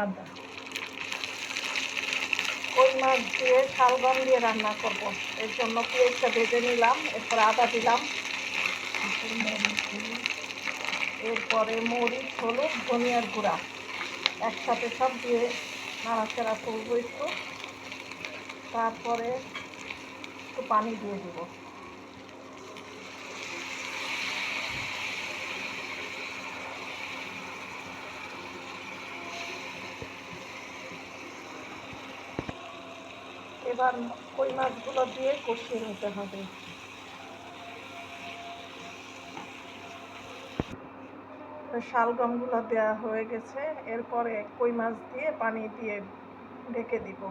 আদা, কই মাছ দিয়ে শালগম দিয়ে রান্না করব। এর জন্য পেঁয়াজটা ভেজে নিলাম, এরপর আদা দিলাম, এরপরে মরিচ, হলুদ, ধনিয়ার গুঁড়া একসাথে সব দিয়ে নাড়াচাড়া করবো একটু। তারপরে একটু পানি দিয়ে দেব। এবার কই মাছগুলো দিয়ে কষিয়ে নিতে হবে। শালগমগুলো দেওয়া হয়ে গেছে, এরপরে কই মাছ দিয়ে পানি দিয়ে ঢেকে দিব।